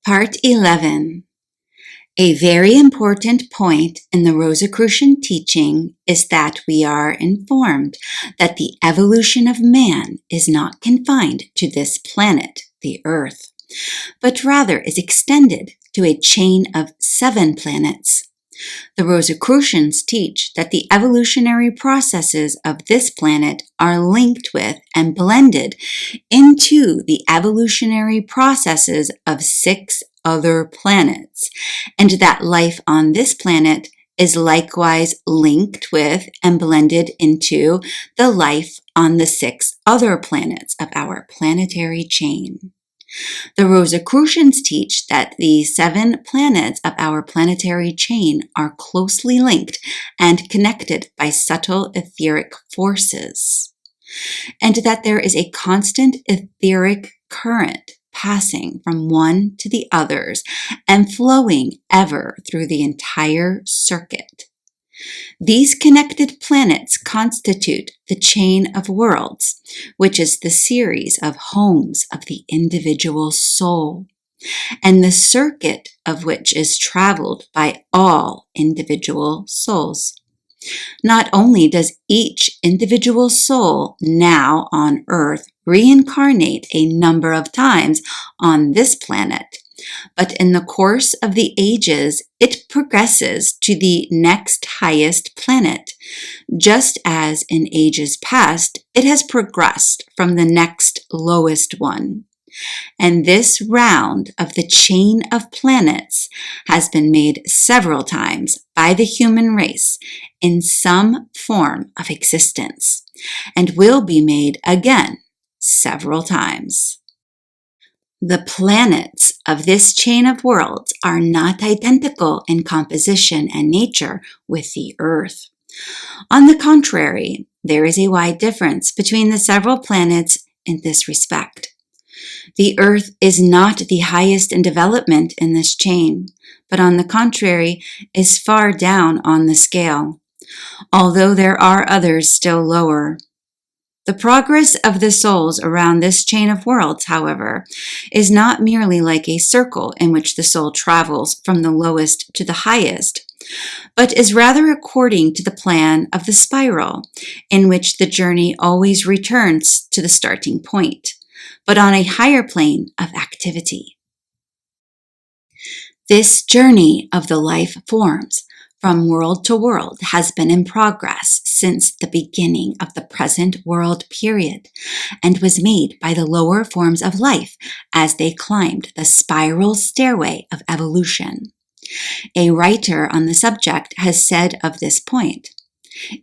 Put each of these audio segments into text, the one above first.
Part 11. A very important point in the Rosicrucian teaching is that we are informed that the evolution of man is not confined to this planet, the Earth, but rather is extended to a chain of 7 planets. The Rosicrucians teach that the evolutionary processes of this planet are linked with and blended into the evolutionary processes of 6 other planets, and that life on this planet is likewise linked with and blended into the life on the 6 other planets of our planetary chain. The Rosicrucians teach that the 7 planets of our planetary chain are closely linked and connected by subtle etheric forces, and that there is a constant etheric current passing from one to the others and flowing ever through the entire circuit. These connected planets constitute the chain of worlds, which is the series of homes of the individual soul, and the circuit of which is traveled by all individual souls. Not only does each individual soul now on Earth reincarnate a number of times on this planet, but in the course of the ages, it progresses to the next highest planet, just as in ages past, it has progressed from the next lowest one. And this round of the chain of planets has been made several times by the human race in some form of existence, and will be made again several times. The planets of this chain of worlds are not identical in composition and nature with the Earth. On the contrary, there is a wide difference between the several planets in this respect. The Earth is not the highest in development in this chain, but on the contrary is far down on the scale, although there are others still lower. The progress of the souls around this chain of worlds, however, is not merely like a circle in which the soul travels from the lowest to the highest, but is rather according to the plan of the spiral, in which the journey always returns to the starting point, but on a higher plane of activity. This journey of the life forms from world to world has been in progress since the beginning of the present world period, and was made by the lower forms of life as they climbed the spiral stairway of evolution. A writer on the subject has said of this point,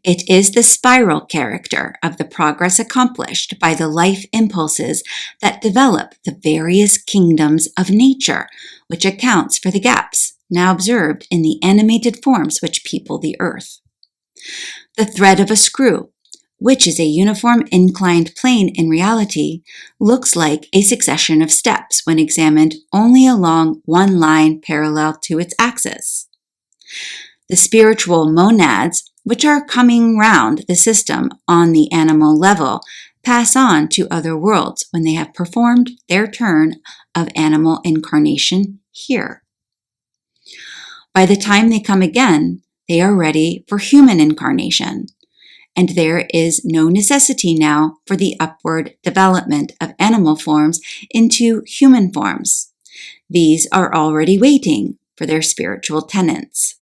"It is the spiral character of the progress accomplished by the life impulses that develop the various kingdoms of nature, which accounts for the gaps now observed in the animated forms which people the earth. The thread of a screw, which is a uniform inclined plane in reality, looks like a succession of steps when examined only along one line parallel to its axis. The spiritual monads, which are coming round the system on the animal level, pass on to other worlds when they have performed their turn of animal incarnation here. By the time they come again, they are ready for human incarnation, and there is no necessity now for the upward development of animal forms into human forms. These are already waiting for their spiritual tenants.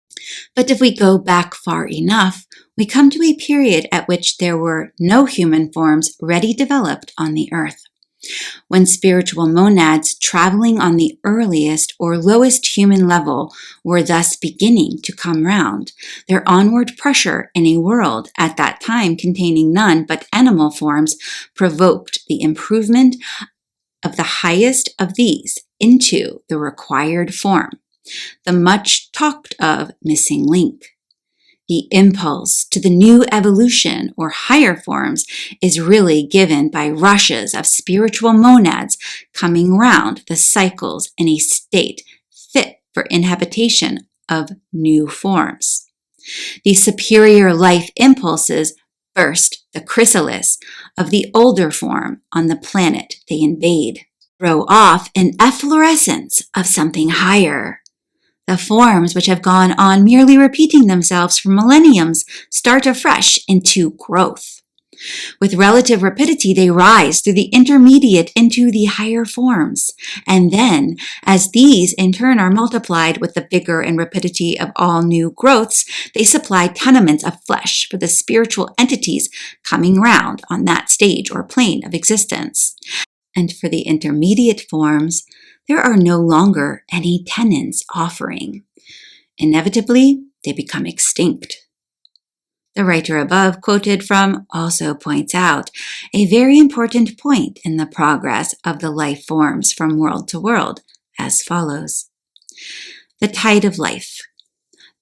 But if we go back far enough, we come to a period at which there were no human forms ready developed on the earth. When spiritual monads traveling on the earliest or lowest human level were thus beginning to come round, their onward pressure in a world at that time containing none but animal forms provoked the improvement of the highest of these into the required form, the much talked of missing link. The impulse to the new evolution or higher forms is really given by rushes of spiritual monads coming round the cycles in a state fit for inhabitation of new forms. The superior life impulses burst the chrysalis of the older form on the planet they invade. throw off an efflorescence of something higher. The forms which have gone on merely repeating themselves for millenniums start afresh into growth. With relative rapidity, they rise through the intermediate into the higher forms. And then, as these in turn are multiplied with the vigor and rapidity of all new growths, they supply tenements of flesh for the spiritual entities coming round on that stage or plane of existence. And for the intermediate forms, there are no longer any tenants offering. Inevitably, they become extinct. The writer above quoted from also points out a very important point in the progress of the life forms from world to world as follows. The tide of life,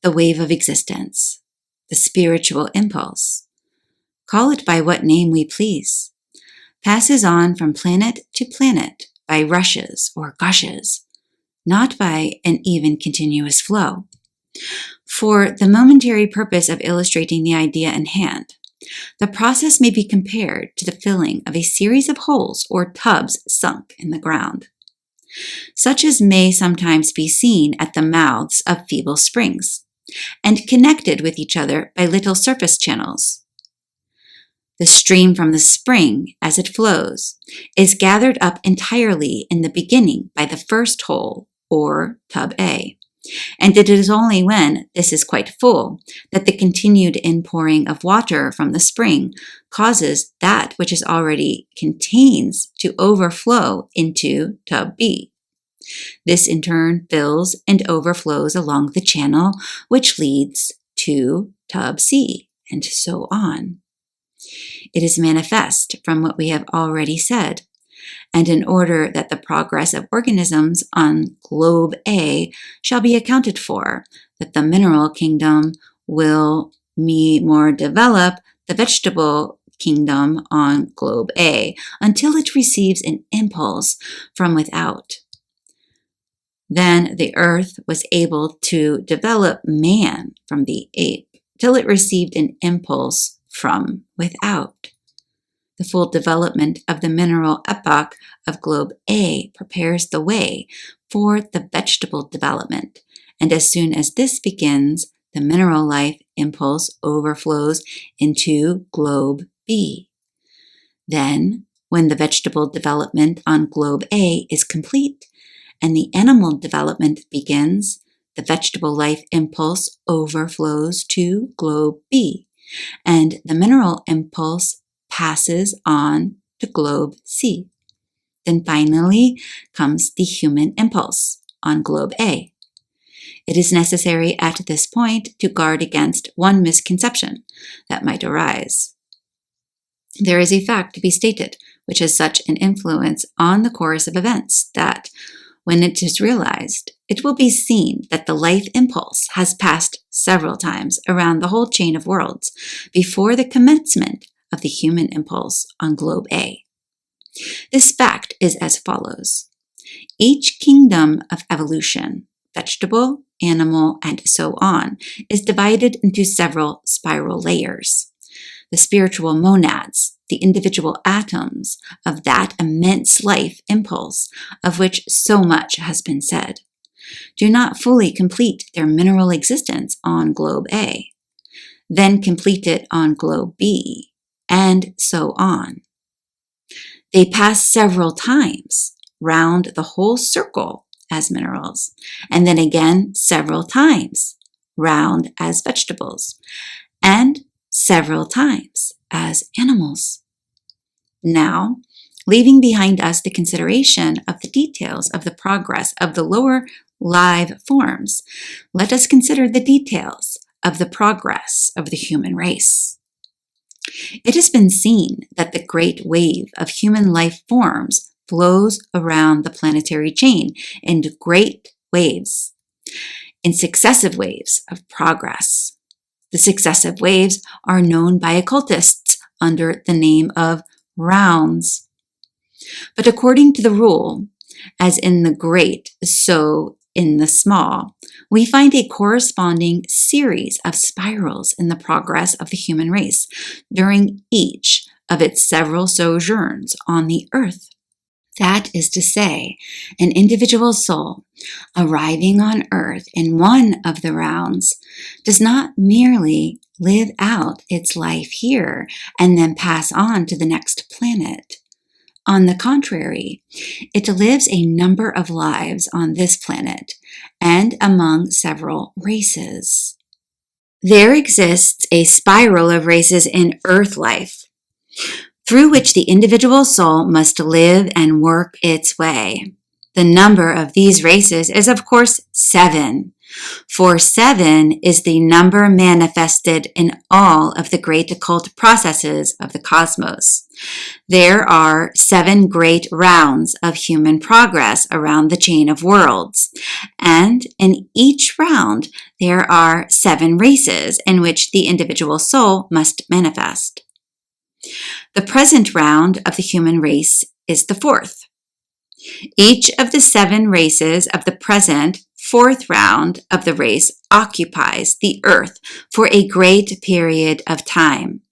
the wave of existence, the spiritual impulse, call it by what name we please, passes on from planet to planet by rushes or gushes, not by an even continuous flow. For the momentary purpose of illustrating the idea in hand, the process may be compared to the filling of a series of holes or tubs sunk in the ground, such as may sometimes be seen at the mouths of feeble springs, and connected with each other by little surface channels. The stream from the spring, as it flows, is gathered up entirely in the beginning by the first hole, or tub A, and it is only when this is quite full that the continued inpouring of water from the spring causes that which is already contains to overflow into tub B. This in turn fills and overflows along the channel which leads to tub C, and so on. It is manifest from what we have already said, and in order that the progress of organisms on globe A shall be accounted for, that the mineral kingdom will more develop the vegetable kingdom on globe A until it receives an impulse from without. Then the earth was able to develop man from the ape till it received an impulse from without. The full development of the mineral epoch of globe A prepares the way for the vegetable development, and as soon as this begins, the mineral life impulse overflows into globe B. Then, when the vegetable development on globe A is complete and the animal development begins, the vegetable life impulse overflows to globe B, and the mineral impulse passes on to globe C. Then finally comes the human impulse on globe A. It is necessary at this point to guard against one misconception that might arise. There is a fact to be stated which has such an influence on the course of events that, when it is realized, it will be seen that the life impulse has passed several times around the whole chain of worlds before the commencement of the human impulse on globe A. This fact is as follows. Each kingdom of evolution, vegetable, animal, and so on, is divided into several spiral layers. The spiritual monads, the individual atoms of that immense life impulse of which so much has been said, do not fully complete their mineral existence on globe A, then complete it on globe B, and so on. They pass several times round the whole circle as minerals, and then again several times round as vegetables, and several times as animals. Now, leaving behind us the consideration of the details of the progress of the lower live forms, let us consider the details of the progress of the human race. It has been seen that the great wave of human life forms flows around the planetary chain in great waves, in successive waves of progress. The successive waves are known by occultists under the name of rounds. But according to the rule, as in the great, so in the small, we find a corresponding series of spirals in the progress of the human race during each of its several sojourns on the earth. That is to say, an individual soul arriving on Earth in one of the rounds does not merely live out its life here and then pass on to the next planet. On the contrary, it lives a number of lives on this planet and among several races. There exists a spiral of races in Earth life, through which the individual soul must live and work its way. The number of these races is, of course, 7, for 7 is the number manifested in all of the great occult processes of the cosmos. There are 7 great rounds of human progress around the chain of worlds, and in each round there are 7 races in which the individual soul must manifest. The present round of the human race is the 4th. Each of the 7 races of the present 4th round of the race occupies the Earth for a great period of time.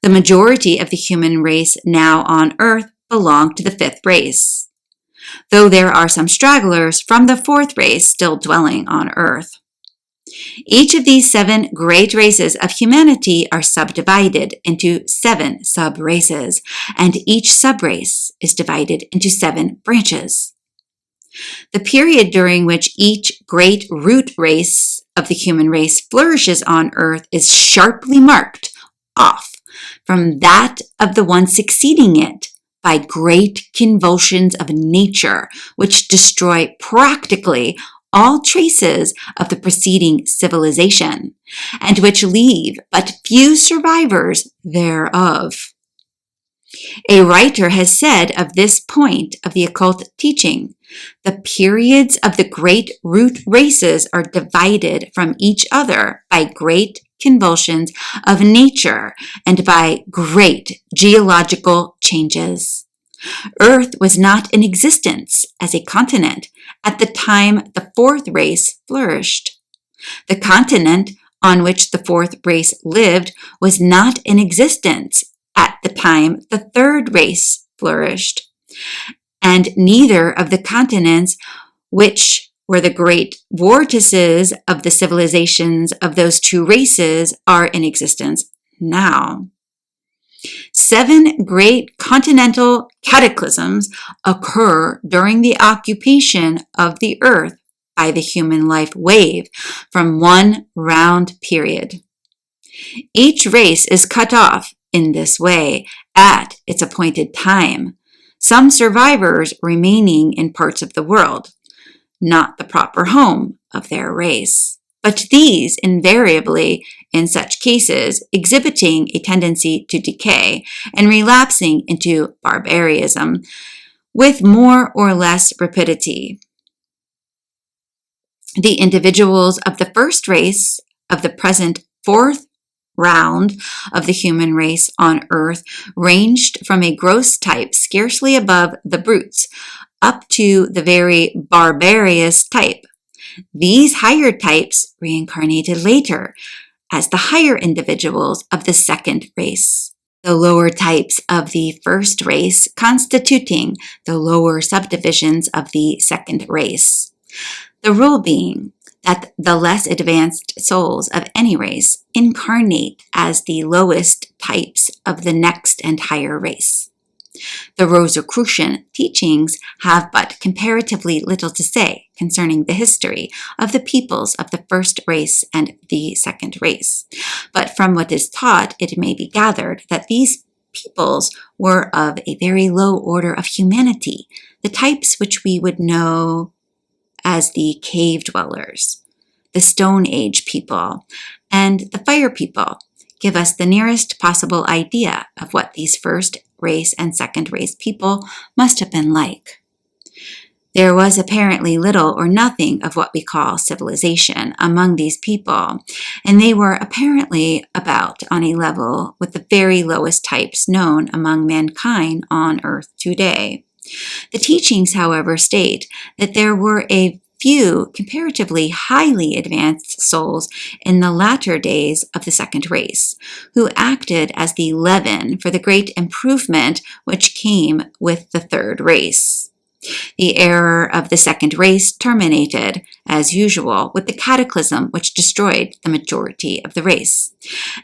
The majority of the human race now on Earth belong to the 5th race, though there are some stragglers from the 4th race still dwelling on Earth. Each of these 7 great races of humanity are subdivided into 7 sub-races, and each sub-race is divided into 7 branches. The period during which each great root race of the human race flourishes on Earth is sharply marked off from that of the one succeeding it by great convulsions of nature, which destroy practically all traces of the preceding civilization, and which leave but few survivors thereof. A writer has said of this point of the occult teaching, the periods of the great root races are divided from each other by great convulsions of nature and by great geological changes. Earth was not in existence as a continent at the time the 4th race flourished. The continent on which the 4th race lived was not in existence at the time the 3rd race flourished, and neither of the continents which were the great vortices of the civilizations of those 2 races are in existence now. 7 great continental cataclysms occur during the occupation of the Earth by the human life wave from one round period. Each race is cut off in this way at its appointed time, some survivors remaining in parts of the world, not the proper home of their race, but these invariably, in such cases, exhibiting a tendency to decay and relapsing into barbarism with more or less rapidity. The individuals of the first race of the present 4th round of the human race on Earth ranged from a gross type scarcely above the brutes up to the very barbarous type. These higher types reincarnated later as the higher individuals of the 2nd race, the lower types of the 1st race constituting the lower subdivisions of the 2nd race. The rule being that the less advanced souls of any race incarnate as the lowest types of the next and higher race. The Rosicrucian teachings have but comparatively little to say concerning the history of the peoples of the 1st race and the 2nd race, but from what is taught it may be gathered that these peoples were of a very low order of humanity, the types which we would know as the cave dwellers, the Stone Age people, and the Fire people give us the nearest possible idea of what these 1st race and 2nd race people must have been like. There was apparently little or nothing of what we call civilization among these people, and they were apparently about on a level with the very lowest types known among mankind on Earth today. The teachings, however, state that there were a few comparatively highly advanced souls in the latter days of the second race, who acted as the leaven for the great improvement which came with the third race. The era of the second race terminated, as usual, with the cataclysm which destroyed the majority of the race,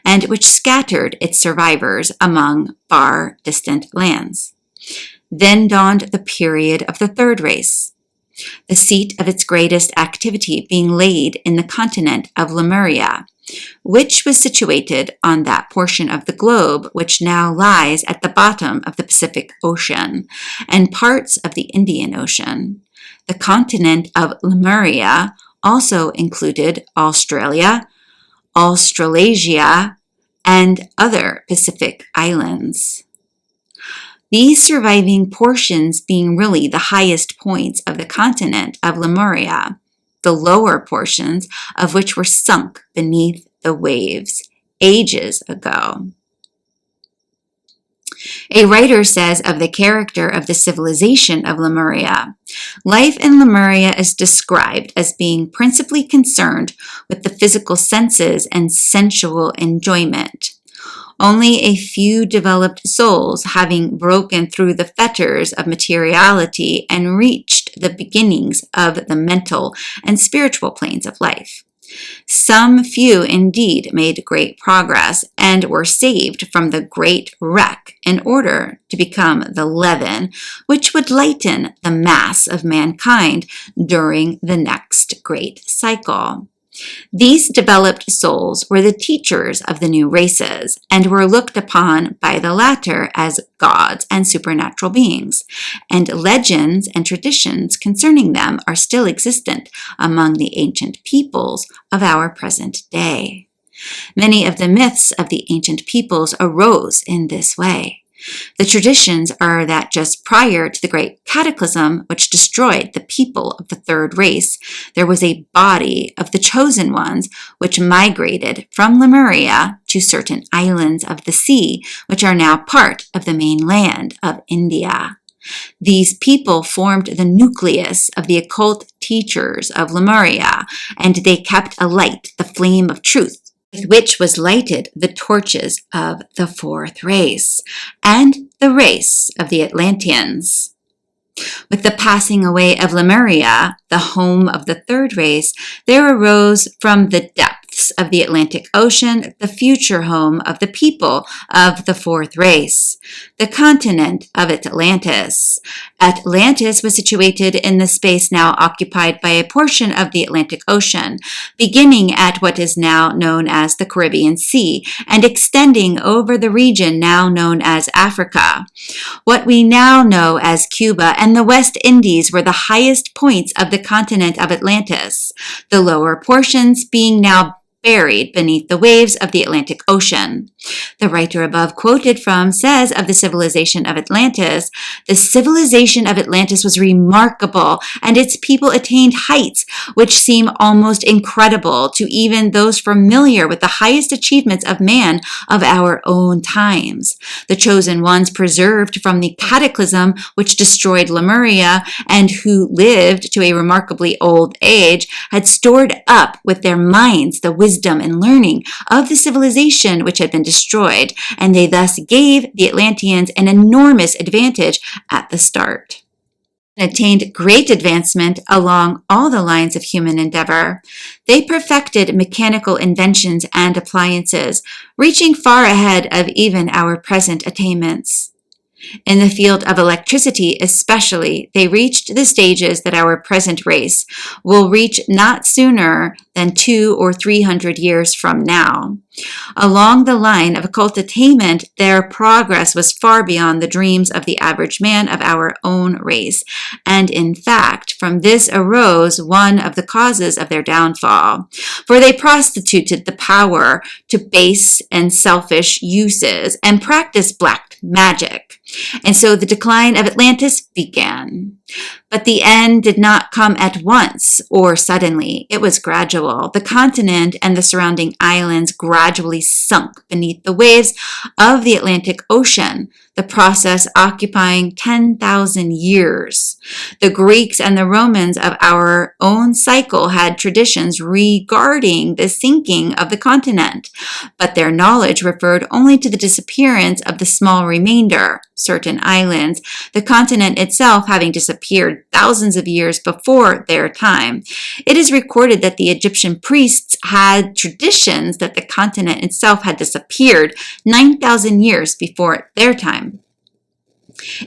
and which scattered its survivors among far distant lands. Then dawned the period of the third race, the seat of its greatest activity being laid in the continent of Lemuria, which was situated on that portion of the globe which now lies at the bottom of the Pacific Ocean and parts of the Indian Ocean. The continent of Lemuria also included Australia, Australasia, and other Pacific islands. These surviving portions being really the highest points of the continent of Lemuria, the lower portions of which were sunk beneath the waves ages ago. A writer says of the character of the civilization of Lemuria, life in Lemuria is described as being principally concerned with the physical senses and sensual enjoyment. Only a few developed souls having broken through the fetters of materiality and reached the beginnings of the mental and spiritual planes of life. Some few indeed made great progress and were saved from the great wreck in order to become the leaven which would lighten the mass of mankind during the next great cycle. These developed souls were the teachers of the new races and were looked upon by the latter as gods and supernatural beings, and legends and traditions concerning them are still existent among the ancient peoples of our present day. Many of the myths of the ancient peoples arose in this way. The traditions are that just prior to the great cataclysm which destroyed the people of the third race, there was a body of the chosen ones which migrated from Lemuria to certain islands of the sea, which are now part of the mainland of India. These people formed the nucleus of the occult teachers of Lemuria, and they kept alight the flame of truth, with which was lighted the torches of the fourth race, and the race of the Atlanteans. With the passing away of Lemuria, the home of the third race, there arose from the depths of the Atlantic Ocean the future home of the people of the fourth race, the continent of Atlantis. Atlantis was situated in the space now occupied by a portion of the Atlantic Ocean, beginning at what is now known as the Caribbean Sea and extending over the region now known as Africa. What we now know as Cuba and the West Indies were the highest points of the continent of Atlantis, the lower portions being now buried beneath the waves of the Atlantic Ocean. The writer above quoted from says of the civilization of Atlantis, the civilization of Atlantis was remarkable, and its people attained heights which seem almost incredible to even those familiar with the highest achievements of man of our own times. The chosen ones preserved from the cataclysm which destroyed Lemuria and who lived to a remarkably old age had stored up with their minds the wisdom and learning of the civilization which had been destroyed, and they thus gave the Atlanteans an enormous advantage at the start. Attained great advancement along all the lines of human endeavor. They perfected mechanical inventions and appliances, reaching far ahead of even our present attainments. In the field of electricity especially, they reached the stages that our present race will reach not sooner than 200 or 300 years from now. Along the line of occult attainment, their progress was far beyond the dreams of the average man of our own race, and in fact, from this arose one of the causes of their downfall, for they prostituted the power to base and selfish uses and practiced black magic. And so the decline of Atlantis began. But the end did not come at once or suddenly. It was gradual. The continent and the surrounding islands gradually sunk beneath the waves of the Atlantic Ocean. the process occupying 10,000 years. The Greeks and the Romans of our own cycle had traditions regarding the sinking of the continent, but their knowledge referred only to the disappearance of the small remainder, certain islands, the continent itself having disappeared thousands of years before their time. It is recorded that the Egyptian priests had traditions that the continent itself had disappeared 9,000 years before their time.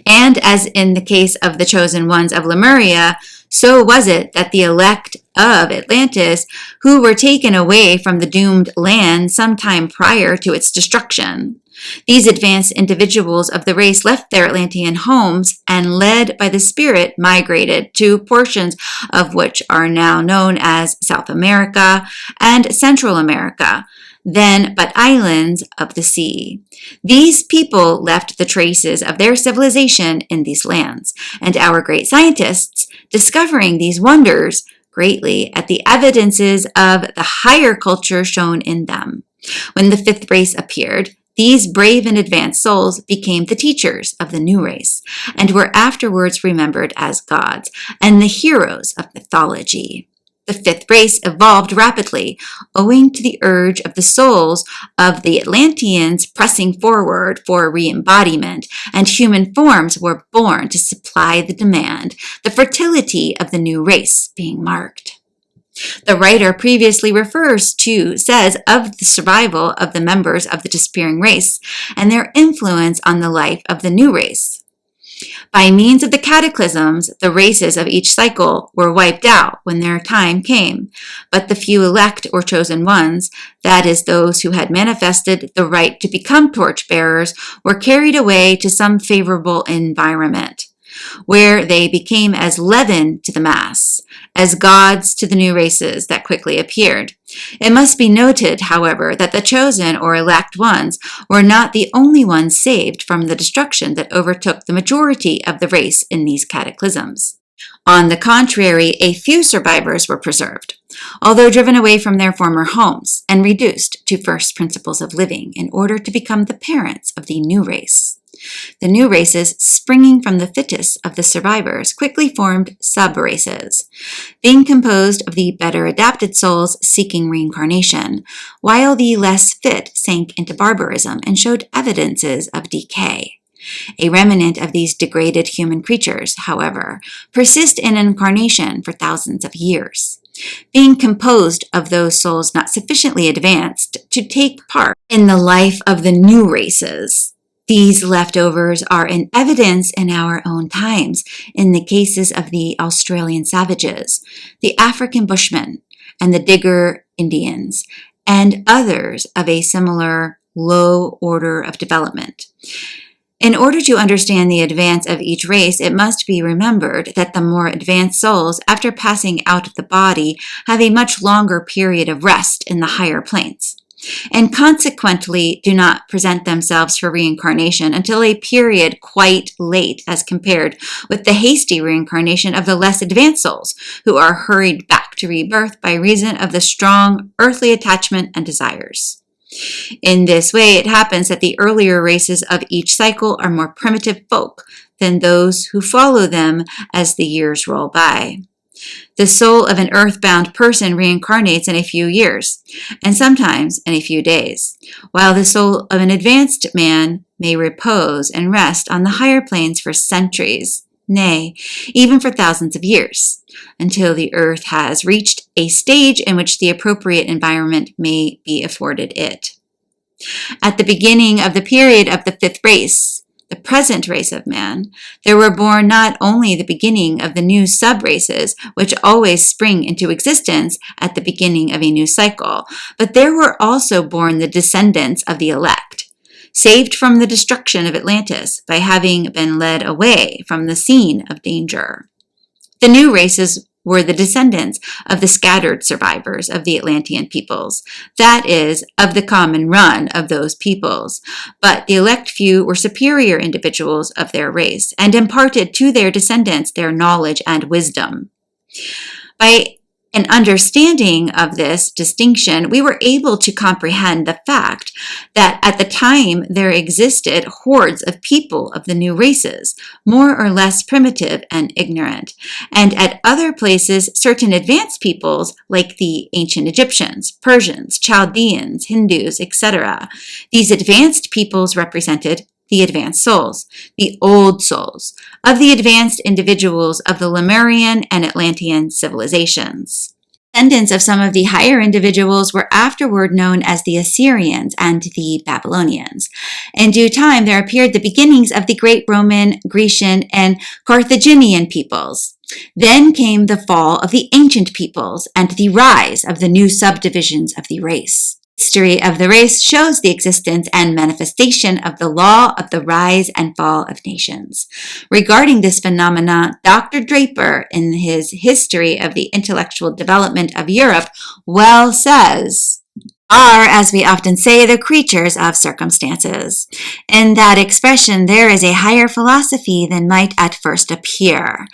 And as in the case of the chosen ones of Lemuria, so was it that the elect of Atlantis, who were taken away from the doomed land sometime prior to its destruction. These advanced individuals of the race left their Atlantean homes and, led by the spirit, migrated to portions of which are now known as South America and Central America, then but islands of the sea. These people left the traces of their civilization in these lands, and our great scientists, discovering these wonders, greatly at the evidences of the higher culture shown in them. When the fifth race appeared, these brave and advanced souls became the teachers of the new race, and were afterwards remembered as gods and the heroes of mythology. The fifth race evolved rapidly, owing to the urge of the souls of the Atlanteans pressing forward for re-embodiment, and human forms were born to supply the demand, the fertility of the new race being marked. The writer previously says of the survival of the members of the disappearing race and their influence on the life of the new race. By means of the cataclysms, the races of each cycle were wiped out when their time came, but the few elect or chosen ones, that is, those who had manifested the right to become torchbearers, were carried away to some favorable environment, where they became as leaven to the mass, as gods to the new races that quickly appeared. It must be noted, however, that the chosen or elect ones were not the only ones saved from the destruction that overtook the majority of the race in these cataclysms. On the contrary, a few survivors were preserved, although driven away from their former homes and reduced to first principles of living in order to become the parents of the new race. The new races, springing from the fittest of the survivors, quickly formed sub-races, being composed of the better adapted souls seeking reincarnation, while the less fit sank into barbarism and showed evidences of decay. A remnant of these degraded human creatures, however, persist in incarnation for thousands of years, being composed of those souls not sufficiently advanced to take part in the life of the new races. These leftovers are in evidence in our own times, in the cases of the Australian savages, the African Bushmen, and the Digger Indians, and others of a similar low order of development. In order to understand the advance of each race, it must be remembered that the more advanced souls, after passing out of the body, have a much longer period of rest in the higher planes, and consequently do not present themselves for reincarnation until a period quite late as compared with the hasty reincarnation of the less advanced souls, who are hurried back to rebirth by reason of the strong earthly attachment and desires. In this way, it happens that the earlier races of each cycle are more primitive folk than those who follow them as the years roll by. The soul of an earthbound person reincarnates in a few years, and sometimes in a few days, while the soul of an advanced man may repose and rest on the higher planes for centuries, nay, even for thousands of years, until the earth has reached a stage in which the appropriate environment may be afforded it. At the beginning of the period of the fifth race, the present race of man, there were born not only the beginning of the new sub-races, which always spring into existence at the beginning of a new cycle, but there were also born the descendants of the elect, saved from the destruction of Atlantis by having been led away from the scene of danger. The new races were the descendants of the scattered survivors of the Atlantean peoples, that is, of the common run of those peoples, but the elect few were superior individuals of their race, and imparted to their descendants their knowledge and wisdom. By In understanding of this distinction, we were able to comprehend the fact that at the time there existed hordes of people of the new races, more or less primitive and ignorant, and at other places certain advanced peoples like the ancient Egyptians, Persians, Chaldeans, Hindus, etc. These advanced peoples represented the advanced souls, the old souls, of the advanced individuals of the Lemurian and Atlantean civilizations. Descendants of some of the higher individuals were afterward known as the Assyrians and the Babylonians. In due time, there appeared the beginnings of the great Roman, Grecian, and Carthaginian peoples. Then came the fall of the ancient peoples and the rise of the new subdivisions of the race. History of the race shows the existence and manifestation of the law of the rise and fall of nations. Regarding this phenomena, Dr. Draper, in his History of the Intellectual Development of Europe, well says, are, as we often say, the creatures of circumstances. In that expression, there is a higher philosophy than might at first appear.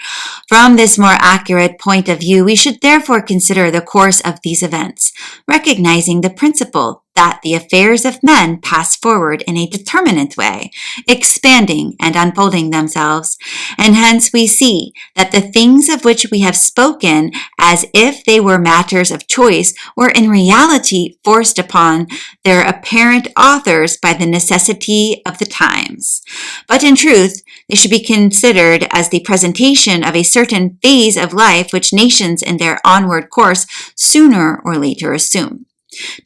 From this more accurate point of view, we should therefore consider the course of these events, recognizing the principle that the affairs of men pass forward in a determinate way, expanding and unfolding themselves, and hence we see that the things of which we have spoken as if they were matters of choice were in reality forced upon their apparent authors by the necessity of the times. But in truth, they should be considered as the presentation of a certain phase of life which nations in their onward course sooner or later assume.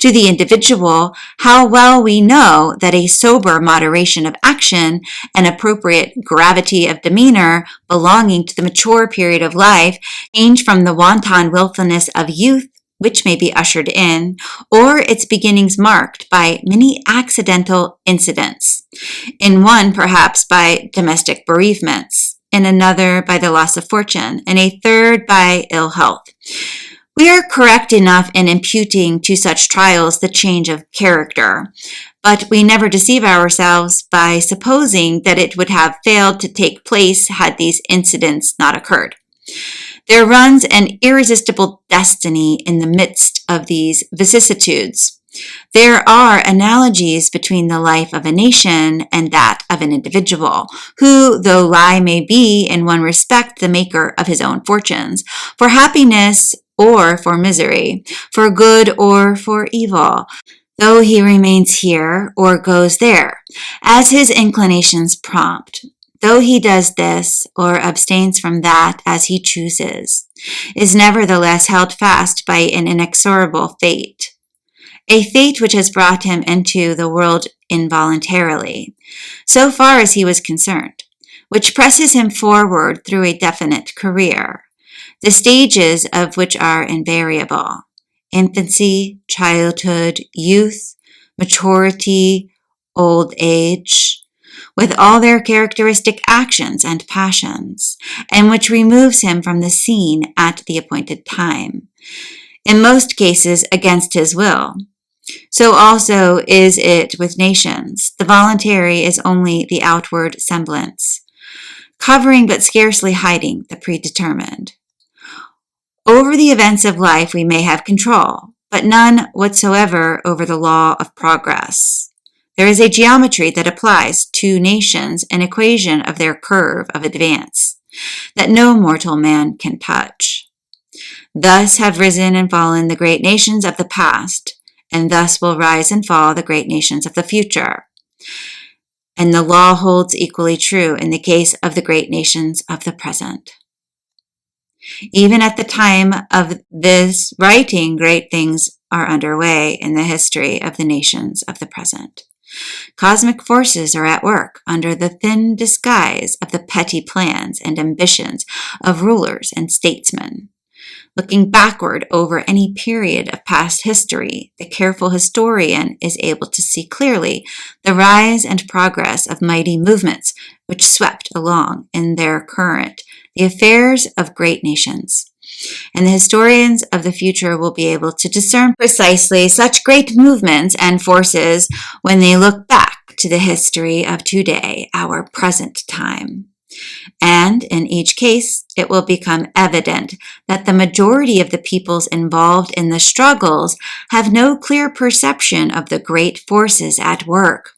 To the individual, how well we know that a sober moderation of action, an appropriate gravity of demeanor belonging to the mature period of life, change from the wanton willfulness of youth, which may be ushered in, or its beginnings marked by many accidental incidents. In one, perhaps by domestic bereavements, in another by the loss of fortune, in a third by ill health. We are correct enough in imputing to such trials the change of character, but we never deceive ourselves by supposing that it would have failed to take place had these incidents not occurred. There runs an irresistible destiny in the midst of these vicissitudes. There are analogies between the life of a nation and that of an individual, who, though lie may be in one respect the maker of his own fortunes, for happiness or for misery, for good or for evil, though he remains here or goes there, as his inclinations prompt, though he does this or abstains from that as he chooses, is nevertheless held fast by an inexorable fate, a fate which has brought him into the world involuntarily, so far as he was concerned, which presses him forward through a definite career, the stages of which are invariable: infancy, childhood, youth, maturity, old age, with all their characteristic actions and passions, and which removes him from the scene at the appointed time, in most cases against his will. So also is it with nations. The voluntary is only the outward semblance, covering but scarcely hiding the predetermined. Over the events of life we may have control, but none whatsoever over the law of progress. There is a geometry that applies to nations an equation of their curve of advance that no mortal man can touch. Thus have risen and fallen the great nations of the past, and thus will rise and fall the great nations of the future. And the law holds equally true in the case of the great nations of the present. Even at the time of this writing, great things are underway in the history of the nations of the present. Cosmic forces are at work under the thin disguise of the petty plans and ambitions of rulers and statesmen. Looking backward over any period of past history, the careful historian is able to see clearly the rise and progress of mighty movements which swept along in their current the affairs of great nations. And the historians of the future will be able to discern precisely such great movements and forces when they look back to the history of today, our present time. And in each case, it will become evident that the majority of the peoples involved in the struggles have no clear perception of the great forces at work,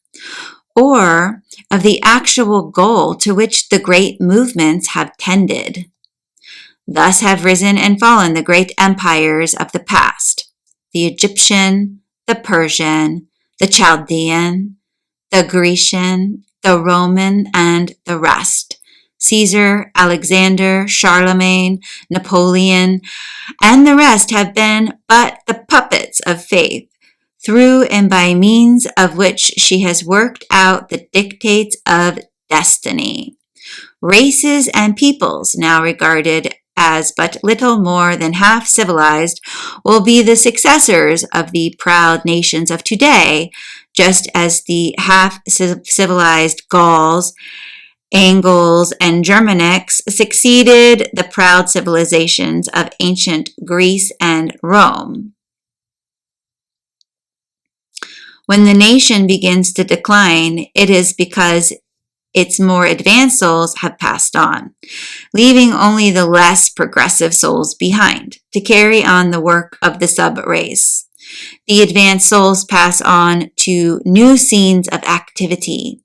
or of the actual goal to which the great movements have tended. Thus have risen and fallen the great empires of the past, the Egyptian, the Persian, the Chaldean, the Grecian, the Roman, and the rest. Caesar, Alexander, Charlemagne, Napoleon, and the rest have been but the puppets of faith, through and by means of which she has worked out the dictates of destiny. Races and peoples, now regarded as but little more than half civilized, will be the successors of the proud nations of today, just as the half-civilized Gauls, Angles, and Germanics succeeded the proud civilizations of ancient Greece and Rome. When the nation begins to decline, it is because its more advanced souls have passed on, leaving only the less progressive souls behind to carry on the work of the sub-race. The advanced souls pass on to new scenes of activity,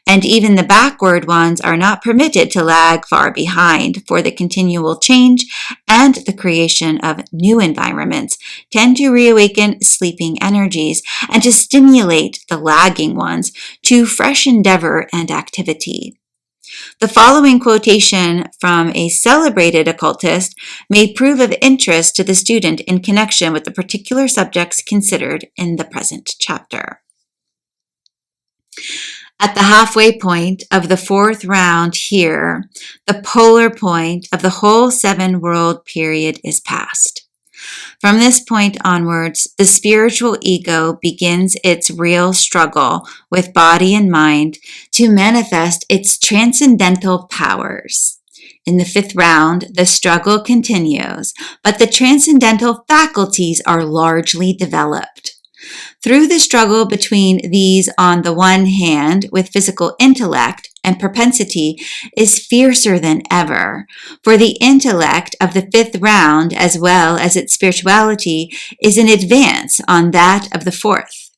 and even the backward ones are not permitted to lag far behind, for the continual change and the creation of new environments tend to reawaken sleeping energies and to stimulate the lagging ones to fresh endeavor and activity. The following quotation from a celebrated occultist may prove of interest to the student in connection with the particular subjects considered in the present chapter. At the halfway point of the fourth round here, the polar point of the whole 7-world period is past. From this point onwards, the spiritual ego begins its real struggle with body and mind to manifest its transcendental powers. In the 5th round, the struggle continues, but the transcendental faculties are largely developed. Through the struggle between these on the one hand with physical intellect and propensity is fiercer than ever, for the intellect of the 5th round as well as its spirituality is in advance on that of the 4th.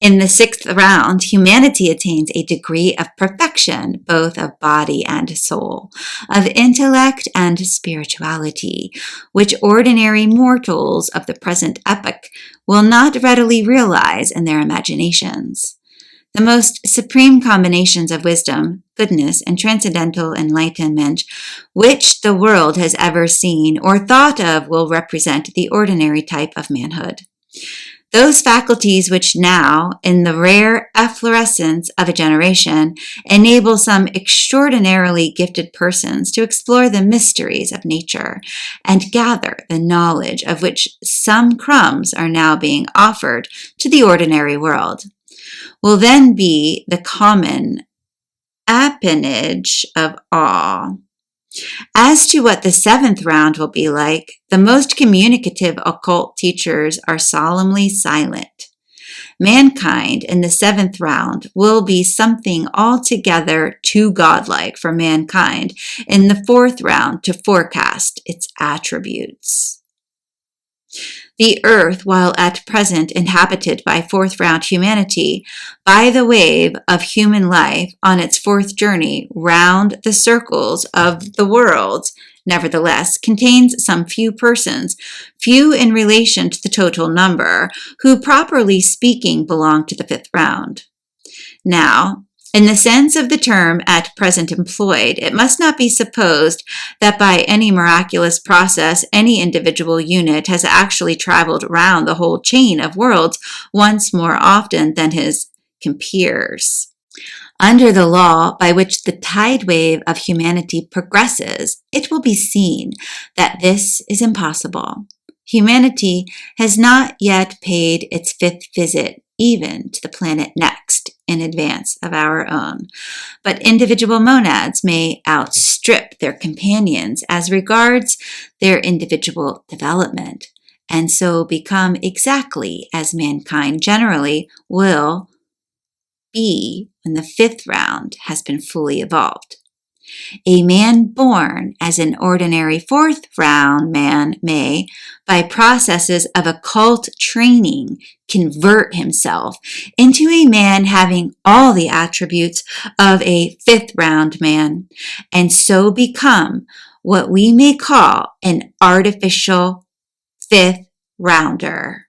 In the 6th round, humanity attains a degree of perfection, both of body and soul, of intellect and spirituality, which ordinary mortals of the present epoch will not readily realize in their imaginations. The most supreme combinations of wisdom, goodness, and transcendental enlightenment which the world has ever seen or thought of will represent the ordinary type of manhood. Those faculties which now, in the rare efflorescence of a generation, enable some extraordinarily gifted persons to explore the mysteries of nature and gather the knowledge of which some crumbs are now being offered to the ordinary world, will then be the common appanage of all. As to what the 7th round will be like, the most communicative occult teachers are solemnly silent. Mankind in the 7th round will be something altogether too godlike for mankind in the 4th round to forecast its attributes. The earth, while at present inhabited by 4th round humanity, by the wave of human life on its 4th journey round the circles of the world, nevertheless contains some few persons, few in relation to the total number, who properly speaking belong to the 5th round. Now, in the sense of the term at present employed, it must not be supposed that by any miraculous process any individual unit has actually traveled round the whole chain of worlds once more often than his compeers. Under the law by which the tide wave of humanity progresses, it will be seen that this is impossible. Humanity has not yet paid its 5th visit even to the planet next in advance of our own, but individual monads may outstrip their companions as regards their individual development, and so become exactly as mankind generally will be when the 5th round has been fully evolved. A man born as an ordinary fourth round man may, by processes of occult training, convert himself into a man having all the attributes of a fifth round man, and so become what we may call an artificial fifth rounder.